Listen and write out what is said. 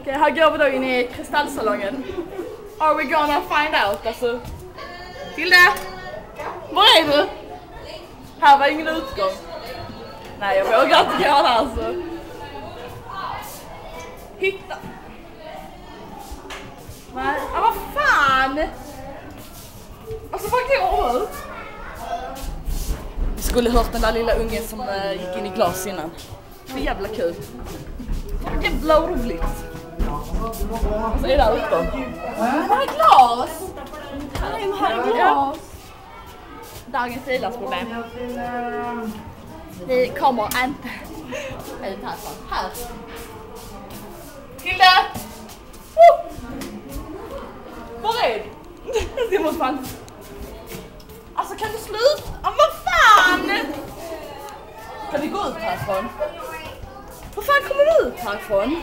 Okej, här går vi då in i kristallsalongen. Are we gonna find out? Alltså. Tilda! Var är du? Här var ingen utgång. Nej, jag vågar inte gå där alltså. Hitta! Nej, vad fan! Alltså vad går du? Vi skulle hört den där lilla ungen som gick in i glas innan. Så jävla kul. Så jävla roligt. Och så är det där uppe. Här är glas! Här är glas! Dagens ilandsproblem. Vi kommer inte ut härifrån. Här! Tilda! Var är du? Det måste fan... Alltså kan du sluta? Vad fan! Kan vi gå ut härifrån? Vad fan kommer du ut härifrån?